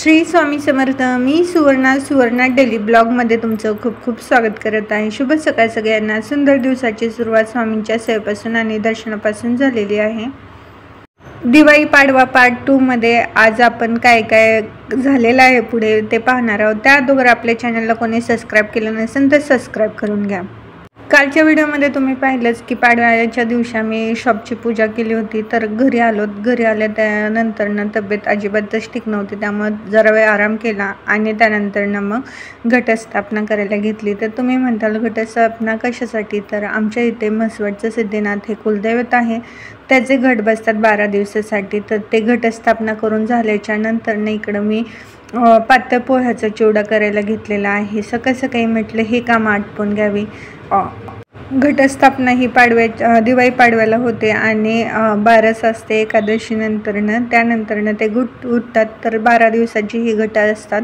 श्री स्वामी समर्थ. मी Suvarna daily ब्लॉगमध्ये तुमचं खूप खूप स्वागत करत आहे. शुभ सकाळ सगळ्यांना. सुंदर दिवसाची सुरुवात स्वामींच्या सेवेपासून आणि दर्शनापासून झालेली आहे. दिवाळी पाडवा पार्ट 2 मध्ये आज आपण काय काय झालेलं आहे पुढे ते पाहणार आहोत. त्या अगोदर आपल्या चॅनलला कोणी सबस्क्राईब केलं नसेल तर सबस्क्राईब करून घ्या. कालच्या व्हिडिओमध्ये तुम्ही पाहिलंच की पाडव्याच्या दिवशी आम्ही शॉपची पूजा केली होती. तर घरी आल्या त्यानंतर तब्येत अजिबातच ठीक नव्हती, त्यामुळे जरा वेळ आराम केला आणि त्यानंतर मग घटस्थापना करायला घेतली. तर तुम्ही म्हणताल घटस्थापना कशासाठी? तर आमच्या इथे म्हसवडचं सिद्धनाथ हे कुलदैवत आहे, त्याचे घट बसतात 12 दिवसासाठी. तर ते घटस्थापना करून झाल्याच्या नंतर इकडं मी पातळ पोह्याचा चिवडा करायला घेतलेला आहे. सकाळी म्हटलं हे काम आटपून घ्यावी. घटस्थापना ही दिवाळी पाडव्याला होते आणि 12 असते एकादशी त्यानंतर ते घट उठतात. तर 12 दिवसाची ही घट असतात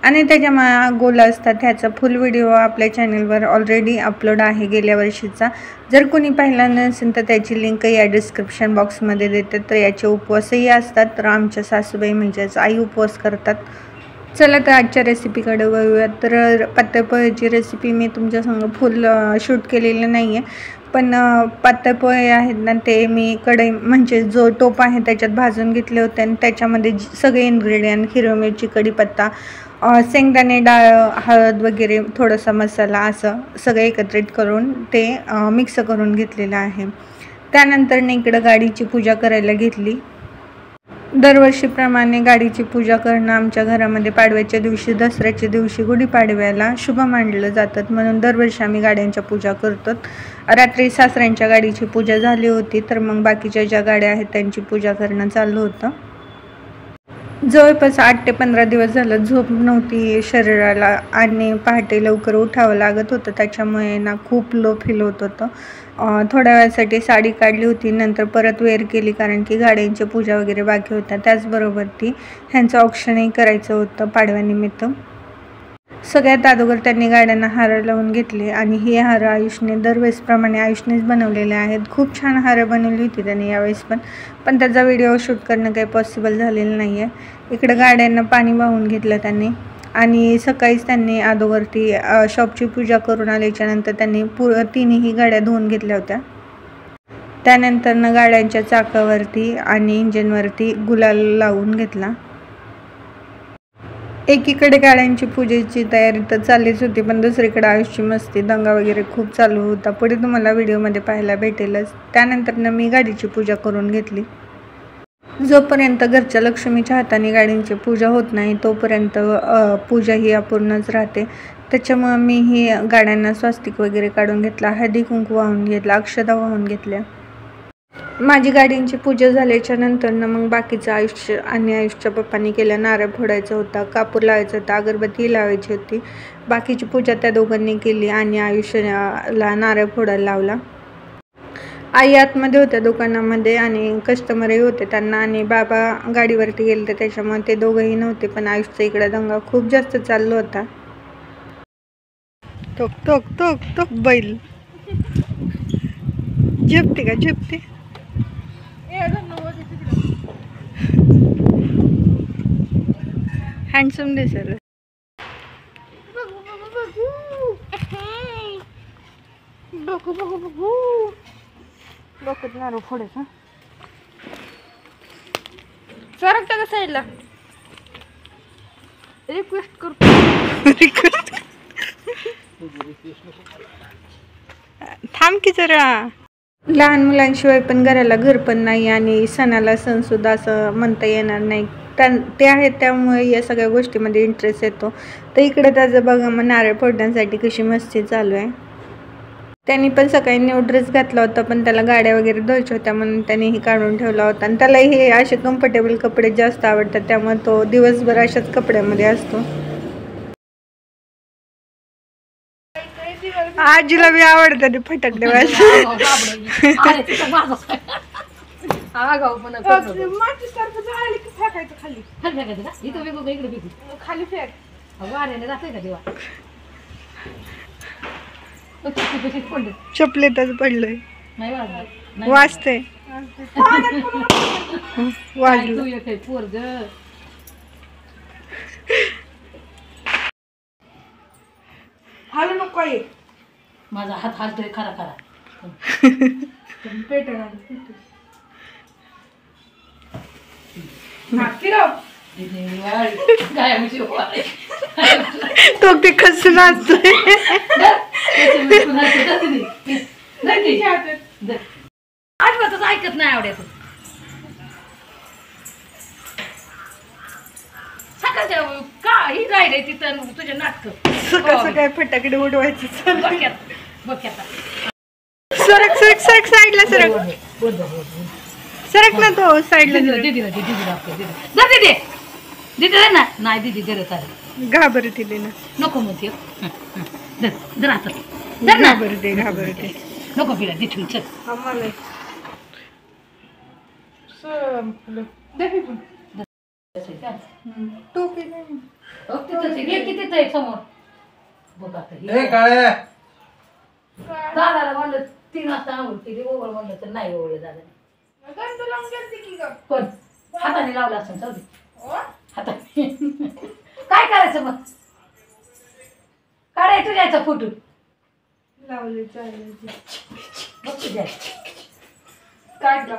आणि त्याच्या गोला असतात. ह्याचा फुल व्हिडिओ आपल्या चॅनलवर ऑलरेडी अपलोड आहे गेल्या वर्षीचा. जर कोणी पाहिला नसेल तर त्याची लिंक या डिस्क्रिप्शन बॉक्समध्ये देते. तर याचे उपवासही असतात. तर आमच्या सासूबाई म्हणजेच आई उपवास करतात. चला तर आजच्या रेसिपीकडे वळूयात. तर पातळ पोह्याची रेसिपी मी तुमच्यासंग फुल शूट केलेलं नाही आहे, पण पातळ पोहे आहेत ना ते मी कढई म्हणजे जो टोप आहे त्याच्यात भाजून घेतले होते आणि त्याच्यामध्ये सगळे इन्ग्रेडियंट हिरवी मिरची, कढीपत्ता, शेंगदाणे, डाळ, हळद वगैरे थोडासा मसाला असं सगळं एकत्रित करून ते मिक्स करून घेतलेलं आहे. त्यानंतर इकडं गाडीची पूजा करायला घेतली. दरवर्षीप्रमाणे गाडीची पूजा करणं आमच्या घरामध्ये पाडव्याच्या दिवशी, दसऱ्याच्या दिवशी, गुढीपाडव्याला शुभ मानलं जातात, म्हणून दरवर्षी आम्ही गाड्यांच्या पूजा करतो. रात्री सासऱ्यांच्या गाडीची पूजा झाली होती, तर मग बाकीच्या ज्या गाड्या आहेत त्यांची पूजा करणं चालू होतं. जवळपास 8 ते 15 दिवस झालं झोप नव्हती शरीराला आणि पहाटे लवकर उठावं लागत होतं, त्याच्यामुळे खूप लो फील होत होतं. थोड्या वेळासाठी साडी काढली होती, नंतर परत वेअर केली कारण की गाड्यांची पूजा वगैरे बाकी होत्या. त्याचबरोबर ह्यांचं ऑप्शनही करायचं होतं पाडव्यानिमित्त. सगळ्यात अगोदर त्यांनी गाड्यांना हार लावून घेतले आणि हे हार आयुषने दरवेळेसप्रमाणे आयुषनेच बनवलेले आहेत. खूप छान हार बनवली होती त्यांनी यावेळेस पण त्याचा व्हिडिओ शूट करणं काही पॉसिबल झालेलं नाही आहे. इकडं गाड्यांना पाणी वाहून घेतलं त्यांनी आणि सकाळीच त्यांनी अगोदरती शॉपची पूजा करून आल्याच्या नंतर त्यांनी तिन्ही गाड्या धुवून घेतल्या होत्या. त्यानंतर गाड्यांच्या चाकावरती आणि इंजिनवरती गुलाल लावून घेतला. एकीकडे गाड्यांची पूजेची तयारी तर चाललीच होती, पण दुसरीकडे आयुषची मस्ती, दंगा वगैरे खूप चालू होता. पुढे तुम्हाला व्हिडिओमध्ये पाहायला भेटेलच. त्यानंतर मी गाडीची पूजा करून घेतली. जोपर्यंत घरच्या लक्ष्मीच्या हाताने गाडींची पूजा होत नाही तोपर्यंत पूजा ही अपूर्णच राहते. त्याच्यामुळे मी ही गाड्यांना स्वास्तिक वगैरे काढून घेतला, हळदी कुंकू वाहून घेतला, अक्षता वाहून घेतल्या. माझी गाडींची पूजा झाल्याच्या नंतर मग बाकीचं आयुष्य आणि आयुषच्या पप्पांनी केलं. नारळ फोडायचा होता, कापूर लावायचा होता, अगरबत्ती लावायची होती. बाकीची पूजा त्या दोघांनी केली आणि आयुष्याला नारळ फोडायला लावला. आई आतमध्ये होत्या दुकानामध्ये आणि कस्टमरही होते त्यांना, आणि बाबा गाडीवरती गेले तर त्याच्यामुळे ते दोघंही नव्हते. पण आयुषचा इकडे दंगा खूप जास्त चाललो होता. टोक टोक टोक टोक बैल झेपते का? झेपते. हँडसम दिसेल. डोक्यात नारळ फोडायचा. सरकता का साईडला? रिक्वेस्ट करतो. थांब की जरा. लहान मुलांशिवाय पण घराला घर पण नाही आणि सणाला सण सुद्धा असं म्हणता येणार नाही. ते आहेत त्यामुळे या सगळ्या गोष्टीमध्ये इंटरेस्ट येतो. तर इकडे त्याचं बघा मग नारळ फोडण्यासाठी कशी मस्ती चालू आहे. त्यांनी पण सकाळी न्यू ड्रेस घातला होता, पण त्याला गाड्या वगैरे धुवायच्या होत्या म्हणून त्यानेही काढून ठेवला होता. आणि त्याला हे असे कम्फर्टेबल कपडे जास्त आवडतात, त्यामुळे तो दिवसभर अशाच कपड्यामध्ये असतो. आजीला बी आवडतं ते फटाकडे चपलेतच पडलंय. वाजते वाजलं. हालू नको आहे माझा हात हालतोय खरा खरा तो ते कसं नाचतोय आजपासून ऐकत नाही आवडत सकाळच्या का ही राहिले तिथं तुझे नाटक कसं काय फटाकडे उडवायचं बघ्यात सरक सरक सरक साईडला सरक सरक ना तो साईडला दीदी ना नाही दीदी गरज आली घाबरते ना नको म्हणते जर आता धर ना घाबरते नको पिला तिथून चल किती समोर बघ आता दादाला म्हणलं 3 वाजता आंघोळ केली ओवळ म्हणलं तर नाही ओवळ दादा पण हाताने लावला असं जाऊ दे हाताने काय करायचं मग काढायचं द्यायचा फोटो लावले चालेल बघ द्या काय का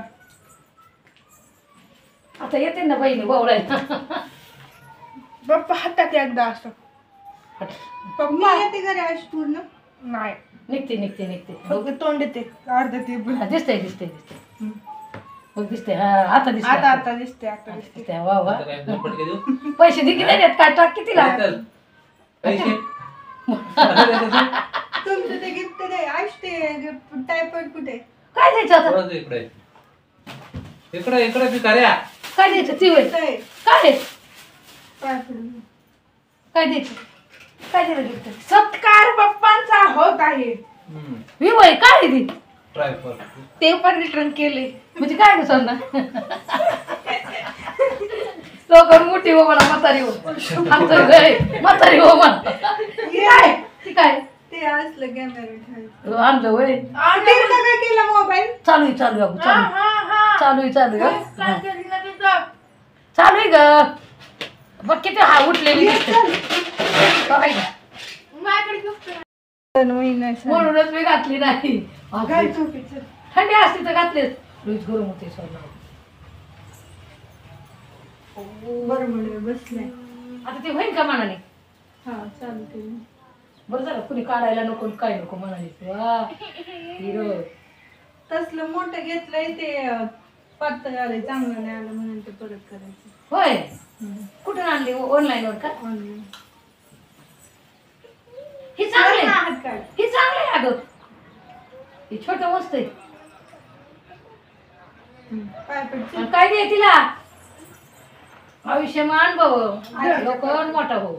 आता येते ना बहिणी ओवळायला बाप्पा हातात एकदा असं पप्पा येते घरी आज पूर्ण नाही निघते फक्त तोंड येते अर्ध ते दिसतंय बघ दिसतंय हा आता दिसतंय आता दिसते वा वा पैसे किती देतात काय टाक किती लागतात तुमचं ते गिफ्ट दे आज ते टायपॉइड कुठे काय द्यायचं आता इकडे भिकाऱ्या काय द्यायचं ती वय काय काय द्यायचं काय दिलं गिफ्ट सत्कार बाप्पांचा होत आहे विवय काय ती ते पण रिटर्न केले म्हणजे काय गं ना लोक मोठी हो म्हणा म्हातारी हो म्हातारी हो म्हणा ती काय ते असलं कॅमेरा आणलं वय काय केलं मोबाईल चालू आहे ग बघ किती हा उठलेली म्हणूनच मी घातली नाही थंडी असती तर घातलीच रोज गरम होते बरोबर बसले आता ते होईल का मनाने हा चालते बरं झालं कुणी काढायला नको काय नको म्हणाले वा हिरो तसलं मोठं घेतलंय ते पातळ आलंय चांगलं नाही आलं म्हणून ते परत करायचं होय कुठून आणली ऑनलाईन वर का ऑनलाईन ही चांगली आहे अगं हे छोट मस्त आहे काय दे तिला आयुष्यमान अनुभव लोक मोठा हो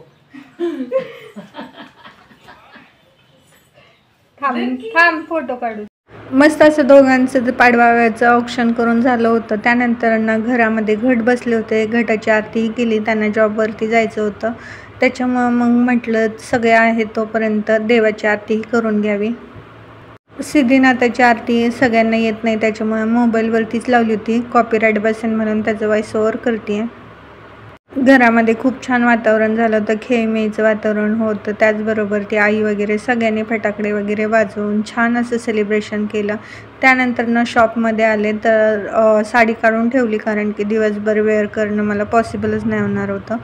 थांब फोटो काढू मस्त असं दोघांचं पाडव्याचं ऑप्शन करून झालं होतं. त्यानंतर ना घरामध्ये घट बसले होते, घटाची आरतीही केली. त्यांना जॉबवरती जायचं होतं, त्याच्यामुळं मग म्हटलं सगळे आहेत तोपर्यंत देवाची आरतीही करून घ्यावी. सिद्धीनाथाची आरती सगळ्यांना येत नाही, त्याच्यामुळे मोबाईलवरतीच लावली होती. कॉपीराईट बसेन म्हणून त्याचं वॉइस ओव्हर करते. घरामध्ये खूप छान वातावरण झालं होतं, खेळमेचं वातावरण होतं. त्याचबरोबर ती आई वगैरे सगळ्यांनी फटाकडे वगैरे वाजवून छान असं सेलिब्रेशन केलं. त्यानंतर शॉपमध्ये आले तर साडी काढून ठेवली, कारण की दिवसभर वेअर करणं मला पॉसिबलच नाही होणार होतं.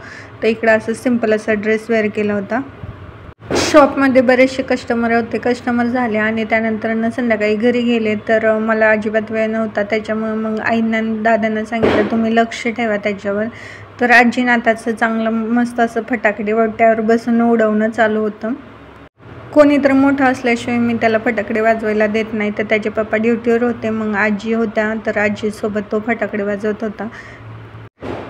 तर इकडं असं सिम्पल असा ड्रेस वेअर केला होता. शॉपमध्ये बरेचसे कस्टमर होते, कस्टमर झाले आणि त्यानंतर संध्याकाळी घरी गेले. तर मला अजिबात वेळ नव्हता, त्याच्यामुळे मग आईंना दादांना सांगितलं तुम्ही लक्ष ठेवा त्याच्यावर. तर आजीनाथाचं चांगलं मस्त असं फटाकडे वट्यावर बसून उडवणं चालू होतं. कोणी तर मोठं असल्याशिवाय मी त्याला फटाकडे वाजवायला देत नाही. तर त्याचे पप्पा ड्युटीवर होते, मग आजी होत्या, तर आजीसोबत तो फटाकडे वाजवत होता.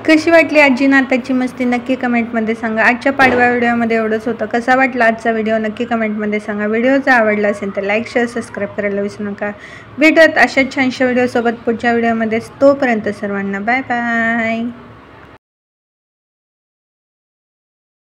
कशी वाटली आजीनाथाची मस्ती नक्की कमेंटमध्ये सांगा. आजच्या पाडव्या व्हिडिओमध्ये एवढंच होतं. कसा वाटला आजचा व्हिडिओ नक्की कमेंटमध्ये सांगा. व्हिडिओ जर आवडला असेल तर लाईक शेअर सबस्क्राईब करायला विसरू नका. भेटूयात अशाच छानशा व्हिडिओसोबत पुढच्या व्हिडिओमध्ये. तोपर्यंत सर्वांना बाय बाय.